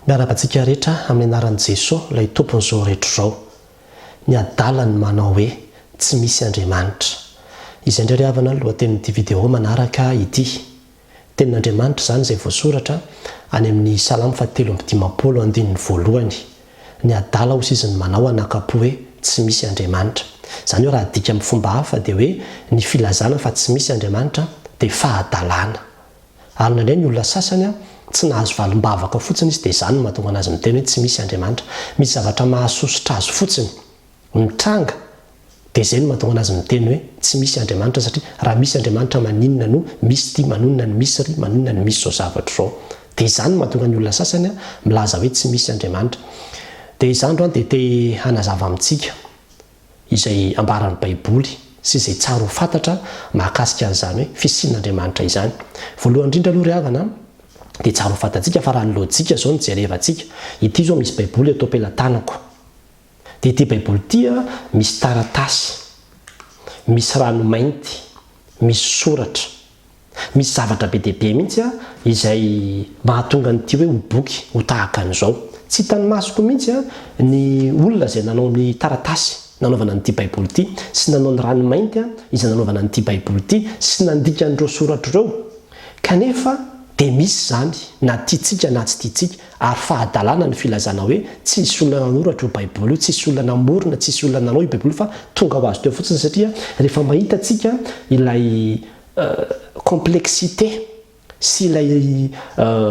Miarabantsika rehetra amin'ny anaran'i Jesosy ilay tompon'izao rehetra izao. Ny adala ny manao hoe tsy misy Andriamanitra. Izay indray havana ny lohatenin'ity vidéo manaraka ity. Tenin'Andriamanitra izany izay voasoratra any amin'ny Salamo 7:1. Ny adala hoy izy ny manao anakapo hoe tsy misy Andriamanitra. Izany hoe raha adika amin'ny fomba hafa dia hoe ny filazana fa tsy misy Andriamanitra dia fahadalana. Ary nandray ny olona sasany tsy nahazo valim-bavaka fotsiny izy dia izany no mahatonga anazy miteny hoe tsy misy Andriamanitra. Misy zavatra mahasositra azy fotsiny, mitranga, dia izay no mahatonga anazy miteny hoe tsy misy Andriamanitra, satria raha misy Andriamanitra maninona no misy ity, manonona ny misy ry, manonona ny misy zao zavatra zao. Dia izany no mahatonga ny olona sasany milaza hoe tsy misy Andriamanitra. Dia izany andro dia te hanazava amintsika izay ambaran'ny Baiboly sy izay tsara ho fantatra mahakasika an'izany hoe fisian'Andriamanitra izany. Voalohany indrindra aloha ry havana dia tsara ho fantatsika fa raha ny lojika izao no jerevantsika. Ity izao misy Baiboly atao am-pelantanako. Dia ity Baiboly ity misy taratasy, misy rano mainty, misy soratra, misy zavatra be dia be mihitsy izay mahatonga n'ity hoe ho boky ho tahaka an'izao. Tsy hitan'ny masoko mihitsy ny olona izay nanao ny taratasy nanaovana n'ity Baiboly ity, sy nanao ny rano mainty izay nanaovana n'ity Baiboly ity, sy nandika an'ireo soratra ireo. Kanefa dia misy zany na tiatsika na tsy tiatsika, ary fahadalana ny filazana hoe tsy misy olona nanoratra io Baiboly io, tsy misy olona namorona, tsy misy olona nanao io Baiboly fa tonga ho azy teo fotsiny, satria rehefa mahita tsika ilay complexité sy ilay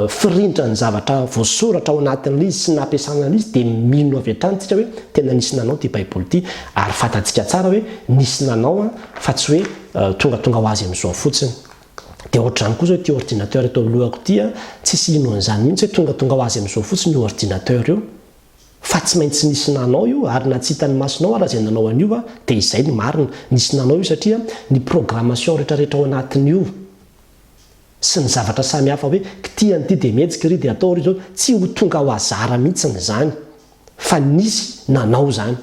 firindra ny zavatra voasoratra ao anatin'izy sy nampiasana an'izy dia mino avy hatrany tsika hoe tena nisy nanao ity Baiboly ity, ary fantatsika tsara hoe nisy nanao fa tsy hoe tonga ho azy amin'izao fotsiny. Dia ohatr'izany koa zao ity ordinateur eto alohako ity tsisy ino an'izany mihitsy hoe tonga ho azy amin'izao fotsiny io ordinateur io, fa tsy maintsy nisy nanao io, ary na tsy hitan'ny masonao raha izay nanao an'io dia izay ny marina, nisy nanao io, satria ny programmation rehetrarehetra ao anatin'io sy ny zavatra samy hafa hoe kitian'ity dia mihetsika ry dia atao ry zao, tsy ho tonga ho azara mihitsy n'izany fa nisy nanao zany.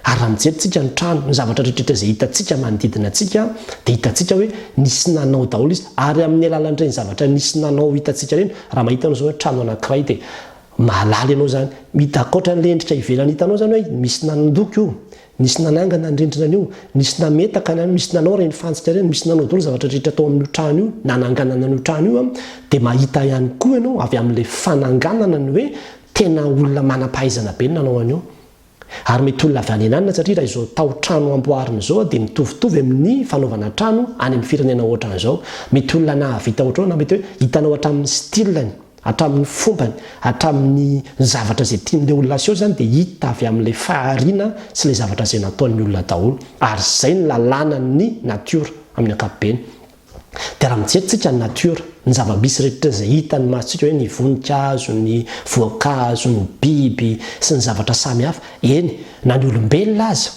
Ary raha mijerytsika ny trano, ny zavatra rehetrarehetra izay hitantsika manodidina antsika dia hitantsika hoe nisy nanao daholo izy, ary amin'ny alalan'ireny zavatra nisy nanao hitantsika ireny, raha mahita anao zao hoe trano anankiray dia mahalala ianao zany, mita ankoatra n'ilay endrika ivelany hitanao zany hoe misy nanondoko io, nisy nanangana ny rindrinan'io, nisy nametaka, misy nanao reny fantsika ireny, misy nanao daholo zavatra rehetra atao amin'io trano io, nananganana an'io trano io dia mahita ihany koa ianao avy amin'ilay fananganana ny hoe tena olona manam-pahaizana be ny nanao an'io. Ary mety olona avy any ananina, satria raha izao tao-trano amboarina izao dia mitovitovy amin'ny fanaovana trano any amin'ny firenena ohatran'izao. Mety olona nahavita ohatrao, na mety hoe hitanao hatramin'ny stilany, hatramin'ny fombany, hatramin'ny zavatra izay tian'ilay olona aseho zany dia hita avy amin'ilay fahariana sy ilay zavatra izay nataon'ny olona daholo. Ary izay ny lalànan'ny natiora amin'ny ankapobeny. Dia raha mijerytsika ny natiora, ny zava-misy rehetra izay hitan'ny masontsika hoe ny voninkazo, ny voankazo, ny biby sy ny zavatra samy hafa, eny na ny olombelona aza,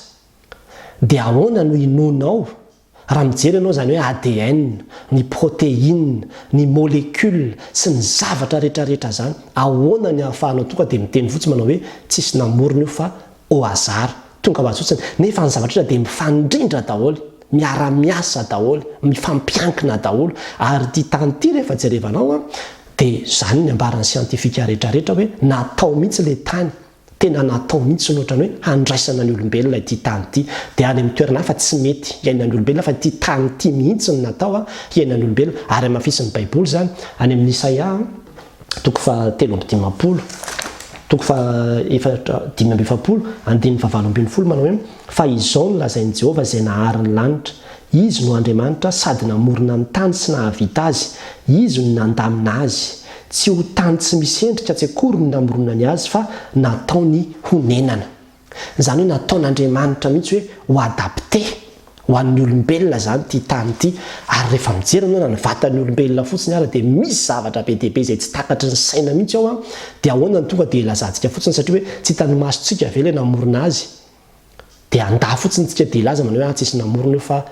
dia ahoana no inonao raha mijery ianao zany hoe ADN, ny protéine, ny molécule sy ny zavatra rehetrarehetra zany, ahoana ny ahafahanao tonga dia miteny fotsiny manao hoe tsisy namorona io fa au hasard, tonga ho azy fotsiny. Nefa ny zavatra dia mifandrindra daholo, miara-miasa daholo, mifampiankina daholo. Ary ity tany ity rehefa jerevanao dia izany ny ambaran'ny scientifique rehetrarehetra hoe natao mihitsy ilay tany, tena natao mihitsy ohatra ny hoe handraisana ny olombelona ity tany ity. Dia any amin'ny toerana fa tsy mety iainan'ny olombelona fa ity tany ity mihitsy ny natao iainan'ny olombelona. Ary amafisin'ny Baiboly zany any amin'ny Isaia 3:7, 5:7 manao hoe fa izao no lazain'i Jehovah izay nahary ny lanitra, izy no Andriamanitra sady namorona ny tany sy nahavita azy, izy no nandamina azy, tsy ho tany tsy misy endrika tsy akory no namoronany azy fa nataony honenana. Izany hoe nataon'Andriamanitra mihitsy hoe ho adapté ho an'ny olombelona zany ity tany ity. Ary rehefa mijery anao na ny vatan'ny olombelona fotsiny ary dia misy zavatra be dia be izay tsy takatry ny saina mihitsy ao dia ahoana ny tonga dia ilazantsika fotsiny, satria hoe tsy hitan'ny masontsika ve ilay namorona azy, dia andà fotsiny tsika dia ilaza manao hoe tsisy namorona io fa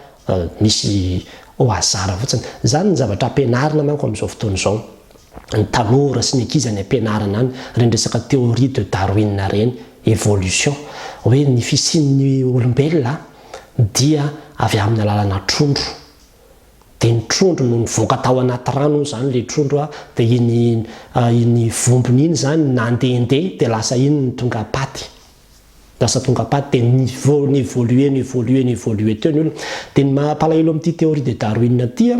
misy au hasard fotsiny. Izany ny zavatra ampianarina manko amin'izao fotoana izao, ny tanora sy ny ankizy any ampianarana any, reny resaka théorie de Darwin reny, évolution, hoe ny fisian'ny olombelona dia avy amin'ny alalana trondro. dia ny trondro no nivoaka tao anaty rano zany le trondro dia iny vombony iny zany nandehandeha dia lasa iny ny tonga paty dia évolué teo ny olona. Dia ny mampalahelo amin'ity théorie de Darwin aty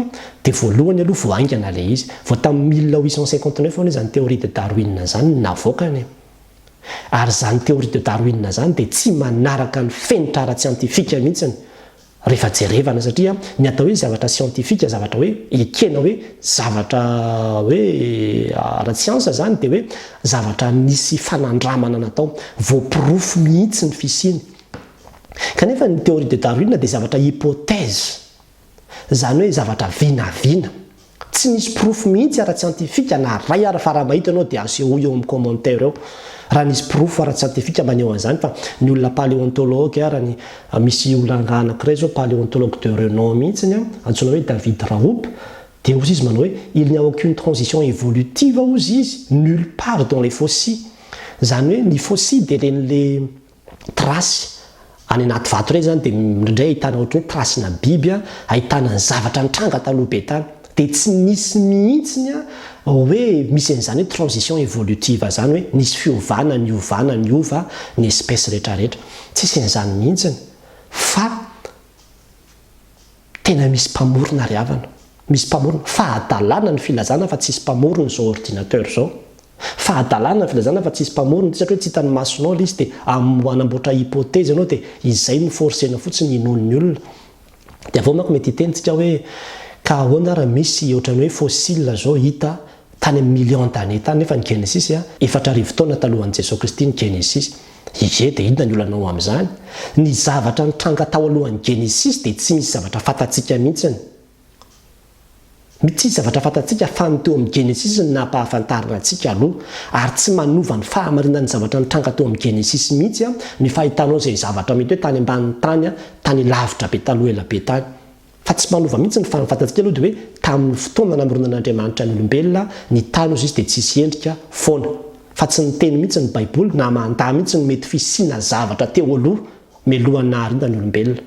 dia voalohany aloha voaingana le izy vao tamin'ny 1859 foana izany théorie de Darwin zany navoakany. Ary zany théorie de Darwin zany dia tsy manaraka ny fenitra ara-tsiantifika mihitsiny rehefa jerevana, satria ny atao hoe zavatra scientifique, zavatra hoe ekena hoe zavatra hoe ara-tsiansa zany dia hoe zavatra misy fanandramana natao voapirofo mihitsy ny fisiny. Kanefa ny théorie de Darwin dia zavatra hypothèse, zany hoe zavatra vinavina, tsy misy pirofo mihitsy ara-tsiantifika na ray ara-fara mahita ianao dia aseho eo amin'ny commentaire eo raha nisy pirofo ara-tsiantifika maneho an'izany. Fa ny olona paléontologue raha ny misy olona anankiray zao paléontologue de renom mihitsiny antsoina hoe David Raup, dia ozy izy manao hoe il n'y a aucune transition évolutive ozy izy nulle part dans les fossiles. Zany hoe ny fossile dia ren'le trasy any anaty vato rey zany dia indray ahitana ohatra hoe trasina biby ahitana ny zavatra nitranga taloha be tany, dia tsy misy mihitsiny hoe misy an'izany hoe transition évolutive zany hoe nisy fiovana niova ny espèces rehetrarehetra, tsisy an'izany mihitsiny. Fa tena misy mpamorona ry havana, misy mpamorona fahadalana ny filazana fa tsisy mpamorona zao ordinateur zao, fahadalana ny filazana fa tsisy mpamorona, satria hoe tsy hitan'ny masonao le izy dia anamboatra hypothèse ianao dia izay no forcena fotsiny inon'ny olona. Dia avao manko mety hitentsika hoe ka ahoana raha misy ohatrany hoe fossile zao hita tany amin'ny million d'années tany, nefa ny Genesis 4,000 taona talohan'i Jesosy Kristy ny Genesis. Ie dia inona ny olanao amin'izany? Ny zavatra nitranga tao alohan'ny Genesis dia tsy misy zavatra fantatsika mihitsiny. Tsy zavatra fantatsika fa ny teo amin'ny Genesis ny nampahafantarina antsika aloha, ary tsy manova ny fahamarinan'ny zavatra nitranga teo amin'ny Genesis mihitsy ny fahitanao izay zavatra mety hoe tany ambanin'ny tany, tany lavitra be taloha ela be tany. Fa tsy manova mihitsy ny fantatsika aloha dia hoe tamin'ny fotoana namoronan'Andriamanitra ny olombelona ny tany ozy izy dia tsisy endrika foana. Fa tsy niteny mihitsy ny Baiboly na mandahy mihitsy ny mety fisiana zavatra teo aloha mialohan'ny naharinda ny olombelona.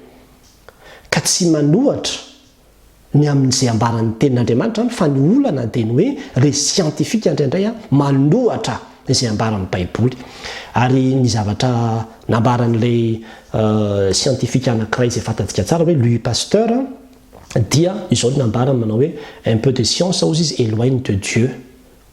Ka tsy manohatra ny amin'izay ambaran'ny tenin'Andriamanitra fa ny olana dia ny hoe le scientifique indraindray manohatra izay ambaran'ny Baiboly. Ary ny zavatra nambaran'ilay scientifique anankiray izay fantatsika tsara hoe Louis Pasteur dia izao no nambarany manao hoe un peu de science ozy izy éloigne de Dieu,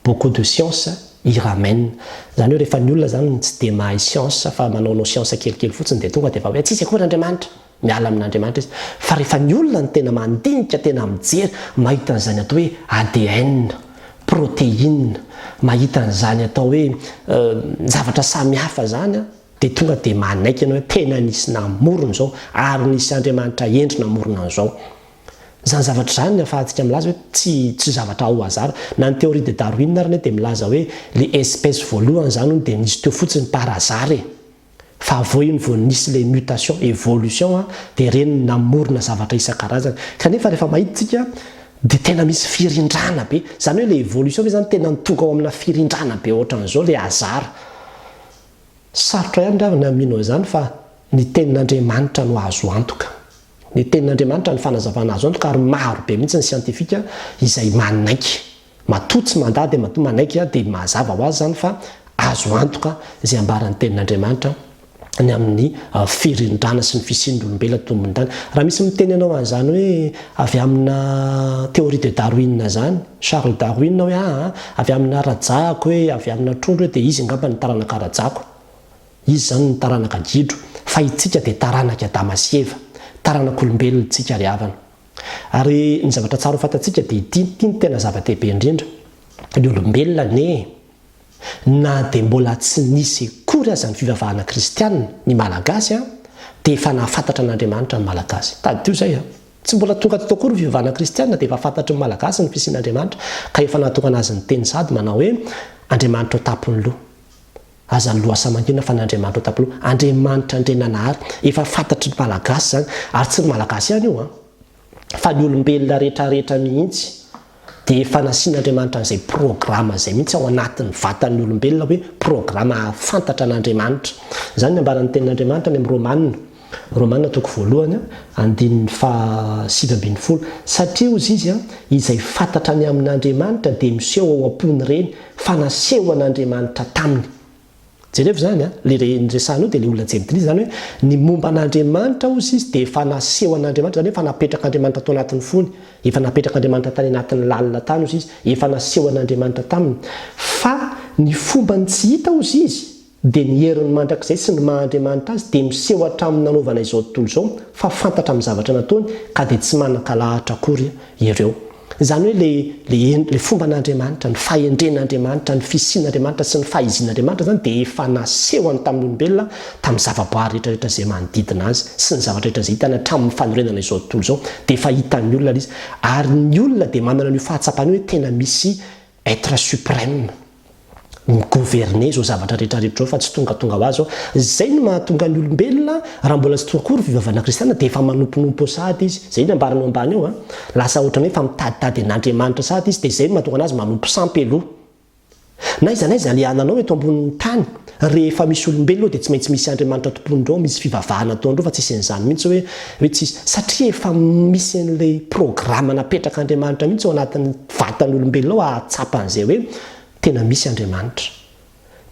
beaucoup de science y ramène. Zany hoe rehefa ny olona zany tsy dia mahay science fa manaonao science kelikely fotsiny dia tonga dia efa hoe tsisy akory Andriamanitra, miala amin'Andriamanitra izy. Fa rehefa ny olona ny tena mandinika, tena mijery, mahita an'izany atao hoe ADN, protéine, mahita an'izany atao hoe zavatra samihafa zany dia tonga dia manaiky ianao hoe tena nisy namorona zao ary nisy Andriamanitra endry namorona an'izao. Zany zavatra zany ny ahafahantsika milaza hoe tsy zavatra ao hasard. Na ny théorie de Darwin ary dia milaza hoe les espèces voalohany zany dia nisy teo fotsiny par hasard fa avao iny vao nisy le mutation évolution dia reny namorona zavatra isan-karazany. Kanefa rehefa mahitsika dia tena misy firindrana be, zany hoe le évolution hoe zany tena nitonga ao amina firindrana be ohatran'izao le hasard. Sarotra ihany raha na mino izany fa ny tenin'Andriamanitra no azo antoka. Ny tenin'Andriamanitra ny fanazavana azo antoka ary maro be mihitsy ny scientifique izay manaiky, matoa tsy mandà dia matoa manaiky dia mazava ho azy zany fa azo antoka izay ambaran'ny tenin'Andriamanitra ny amin'ny firindrana sy ny fisian'ny olombelona tombony tany. Raha misy miteny ianao an'izany hoe avy amina théorie de Darwin zany, Charles Darwin hoe avy amina rajako hoe avy amina trondro hoe dia izy angamba ny taranaka rajako, izy zany ny taranaka gidro, fa itsika dia taranaka Adama sy Eva, taranak'olombelona itsika ry havana. Ary ny zavatra tsara ho fantatsika dia ity ny tena zava-dehibe indrindra. Ny olombelona na dia mbola tsy nisy akory aza ny fivavahana kristianina ny malagasy dia efa nahafantatra an'Andriamanitra ny malagasy. Tady io zay tsy mbola tonga teto akory ny fivavahana kristianina dia efa fantatry ny malagasy ny fisian'Andriamanitra, ka efa nahatonga anazy ny teny sady manao hoe Andriamanitra ao tampony loha. Aza ny loha samangina fa n'Andriamanitra ao tampony loha. Andriamanitra andrenanahary efa fantatry ny malagasy zany, ary tsy ny malagasy ihany io fa ny olombelona rehetrarehetra mihitsy dia efa nasian'Andriamanitra an'izay programa izay mihitsy ao anatin'ny vatan'ny olombelona hoe programa fantatra an'Andriamanitra. Izany ny ambaran'ny tenin'Andriamanitra ny amin'ny Romanina Romaina toko voalohany andininy fa 7:20 satria ozy izy izay fantatra ny amin'Andriamanitra dia miseho ao am-pony reny fa naseho an'Andriamanitra taminy. Jereo zany le resahana dia le olona jemidiny zany hoe ny momba an'Andriamanitra ozy izy dia efa naseho an'Andriamanitra zany efa napetraka Andriamanitra tao anatin'ny fony, efa napetraka Andriamanitra tany anatin'ny lalina tany ozy izy, efa naseho an'Andriamanitra taminy. Fa ny fomba ny tsy hita ozy izy dia ny herin'ny mandrakizay sy ny maha-Andriamanitra azy dia miseho hatramin'ny nanaovana izao tontolo izao fa fantatra amin'ny zavatra nataony ka dia tsy manan-kalahatra akory ireo. Izany hoe le fomba n'Andriamanitra, ny fahendren'Andriamanitra, ny fisian'Andriamanitra sy ny fahizian'Andriamanitra zany dia efa nasehoany tamin'ny olombelona tamin'ny zavaboary rehetrarehetra izay manodidina azy sy ny zavatra rehetra izay hitany hatramin'ny fanorenana izao tontolo izao dia efa hitan'ny olona izy. Ary ny olona dia manana ny fahatsapany hoe tena misy être suprême migouverner zao zavatra rehetrarehetra fa tsy tonga ho azy. Zay no mahatonga ny olombelona raha mbola tsy tonga akory fivavahana kristiana dia efa manomponompo sady izy. Zay ny ambarany ambany eo lasa ohatrany hoe fa mitaditady an'Andriamanitra sady izy dia zay no mahatonga anazy manompo sampy aloha. Naiza le ananao eto ambonin'ny tany rehefa misy olombelona dia tsy maintsy misy Andriamanitra tompondreo, misy fivavahana ataondreo fa tsisy an'izany mihitsy hoe tsisy, satria efa misy an'ilay programa napetraka Andriamanitra mihitsy ao anatin'ny vatan'olombelona ao ahatsapan'izay hoe tena misy Andriamanitra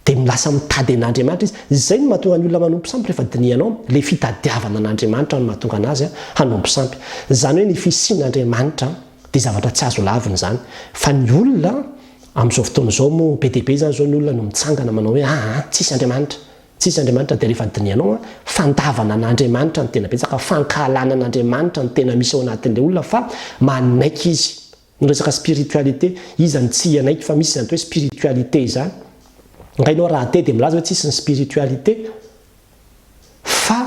dia milasa mitady an'Andriamanitra izy. Zay no mahatonga ny olona manompo sampy rehefa dinianao le fitadiavana an'Andriamanitra no mahatonga anazy hanompo sampy. Zany hoe ny fisian'Andriamanitra dia zavatra tsy azo laviny zany. Fa ny olona amin'izao fotoana izao moa be dia be zany zao ny olona no mitsangana manao hoe tsisy Andriamanitra, tsisy Andriamanitra dia rehefa dinianao fandavana an'Andriamanitra no tena betsaka, fankahalana an'Andriamanitra no tena misy ao anatin'ilay olona fa manaiky izy. Ny resaka spiritualité izany tsy anaiky fa misy zany hoe spiritualité zany. Ngainao raha te dia milaza hoe tsisy ny spiritualité fa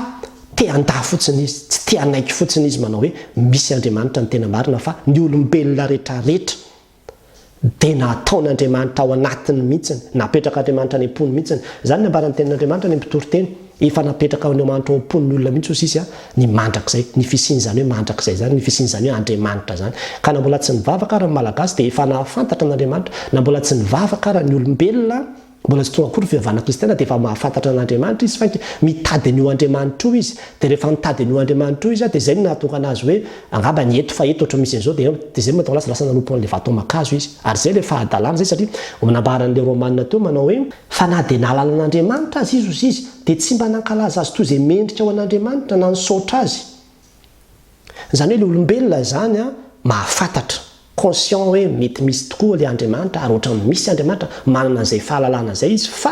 te handa fotsiny izy, tsy te hanaiky fotsiny izy manao hoe misy Andriamanitra ny tena marina fa ny olombelona rehetrarehetra dia nataon'Andriamanitra ao anatiny mihitsiny, napetraka Andriamanitra any am-pony mihitsiny. Zany ny ambaran'ny tenin'Andriamanitra ny mpitoroteny efa napetraka Andriamanitra ao am-pon'ny olona mihitsy ozy izy ny mandrakizay, ny fisiany zany hoe mandrakizay zany, ny fisiany zany hoe Andriamanitra zany. Ka na mbola tsy nivavaka raha ny malagasy dia efa nahafantatra n'Andriamanitra, na mbola tsy nivavaka raha ny olombelona mbola tsy tonga akory fivavahana kristiana dia efa mahafantatra n'Andriamanitra izy fa mitady an'io Andriamanitra io izy. Dia rehefa mitady an'io Andriamanitra io izy dia zay no nahatonga anazy hoe angamba ny eto fa eto ohatra misy an'izao dia zay mahatonga anazy lasa nanompo an'ilay vato makazo izy. Ary zay le fahadalana zay satria nambaran'ilay Romaina teo manao hoe fa na dia nalala an'Andriamanitra azy izy dia tsy mba nankalaza azy toy izay mendrika ao an'Andriamanitra na nisaotra azy. Zany hoe le olombelona zany mahafantatra conscient hoe mety misy tokoa le Andriamanitra ary ohatra misy Andriamanitra manana izay fahalalana izay izy fa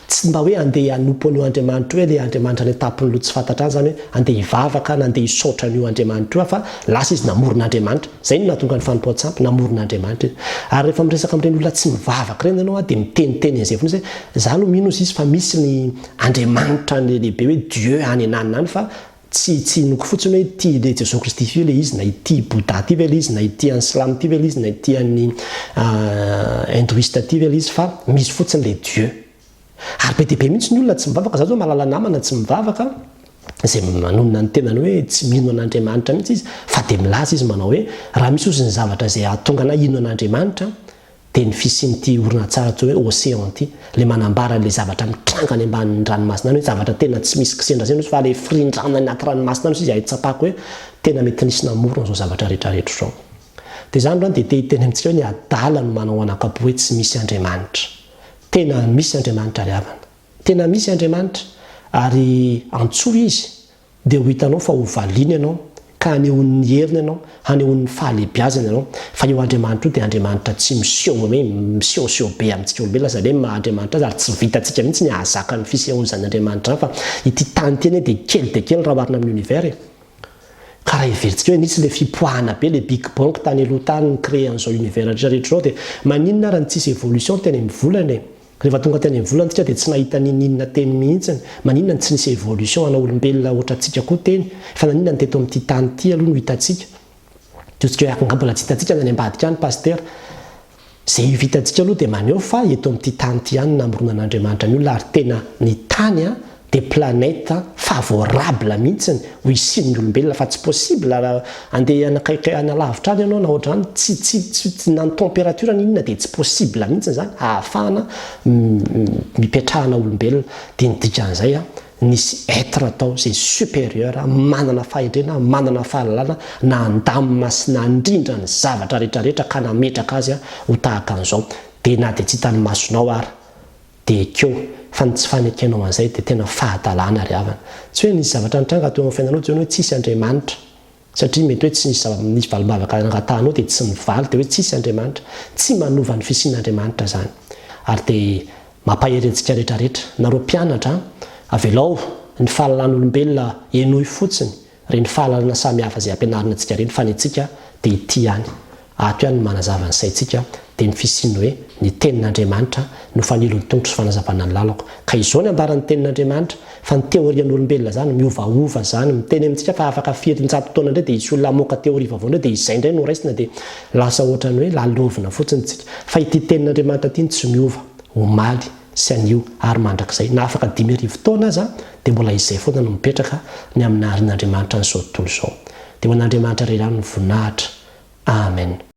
tsy mba hoe andeha hanompo an'io Andriamanitra hoe le Andriamanitra ny etapiny loha tsy fantatra azy zany hoe andeha hivavaka na andeha hisaotra an'io Andriamanitra io fa lasa izy namoron'Andriamanitra. Zay no nahatonga ny fanompoan-tsampy namoron'Andriamanitra izy. Ary rehefa miresaka amin'ireny olona tsy mivavaka ireny ianao dia miteniteny an'izay foana hoe za no mino izy fa misy ny Andriamanitra lehibe hoe Dieu any ananina any fa tsy noko fotsiny hoe ity le Jesosy Kristy io le izy na ity Bouddha ty ve le izy na ity Islam ty ve le izy na ity an'ny hindouiste ty ve le izy fa misy fotsiny le Dieu. Ary be dia be mihitsy ny olona tsy mivavaka za zao mahalala namana tsy mivavaka izay manonona ny tenany hoe tsy mino an'Andriamanitra mihitsy izy fa dia milaza izy manao hoe raha misy ozy ny zavatra izay ahatonga na ino an'Andriamanitra dia ny fisian'ity orona tsara toy hoe océan ty le manambara le zavatra mitrangany ambanin'ny ranomasina any hoe zavatra tena tsy misy kisendra zay fa le firindrana anaty ranomasina izy ahitsapako hoe tena mety nisy namorona zao zavatra rehetrarehetra zao. Dia zany dia te hiteny amintsika hoe ny adala no manao anakapo hoe tsy misy Andriamanitra. Tena misy Andriamanitra ry havana, tena misy Andriamanitra ary antsoa izy dia ho hitanao fa ho valiana ianao ka hanehon'ny heriny ianao, hanehon'ny fahalebiazana ianao fa io Andriamanitra io dia Andriamanitra tsy miseho hoe misehoseho be amintsika olombelona zany hoe maha-Andriamanitra azy ary tsy vitantsika mihitsy ny ahazaka ny fisehon'izany Andriamanitra fa ity tany teny dia kely raha marina amin'ny univers ka raha iverintsika hoe nisy le fipoahana be le Big Bang tany aloha tany ny créé an'izao univers rehetrarehetra zao dia maninona ary ny tsisy évolution teny amin'ny volana rehefa tonga teny amin'ny volana tsika dia tsy nahita ninina teny mihitsy maninona ny tsy nisy évolution ana olombelona ohatra antsika koa teny fa naninona ny teto amin'ity tany ity aloha no hitantsika totsika hoe akanga mbola tsy hitantsika any ambadika any pasteur zay hitantsika aloha dia maneho fa eto amin'ity tany ity ihany namorona an'Andriamanitra ny olona ary tena ny tany dia planète favorable mihitsy ho isian'ny olombelona fa tsy possible andeha anakaiky analavitra any ianao na ohatra any tsy na ny température ninona dia tsy possible mihitsy zany ahafahana mipetrahana olombelona dia ny dikan'izay nisy être atao zay supérieur manana fahedrena manana fahalalana na andamina sy na andrindra ny zavatra rehetrarehetra ka nametraka azy ho tahaka an'izao dia na dia tsy hitany masonao ary dia keo fa ny tsy fanekenao an'izay dia tena fahadalàna ry havana tsy hoe nisy zavatra nitranga teo amin'ny fiainanao tsy hoe tsisy Andriamanitra satria mety hoe tsy nisy valibavaka angatanao dia tsy mivaly dia hoe tsisy Andriamanitra tsy manova ny fisian'Andriamanitra zany ary dia mampaherentsika rehetrarehetra nareo mpianatra avelao ny fahalalàn'olombelona enoy fotsiny reny fahalalana samihafa izay ampianarina antsika reny fa ny antsika dia ity ihany ato ihany ny manazava ny saintsika dia ny fisiany hoe ny tenin'Andriamanitra no fanilony tongotro sy fanazavana ny lalako ka izao ny ambaran'ny tenin'Andriamanitra fa ny teorian'olombelona zany miovaova zany miteny amintsika fa afaka firin-jato taona indray dia isy olona moka teoria vaovao indray dia izay indray no raisina dia lasa ohatrany hoe lalovina fotsiny tsika fa ity tenin'Andriamanitra ity tsy miova omaly sy anio ary mandrakizay na afaka 10,000 taona aza dia mbola izay foana no mipetraka ny amin'ny arin'Andriamanitra n'izao tontolo izao dia ho an'Andriamanitra ray ihany ny voninahitra amen.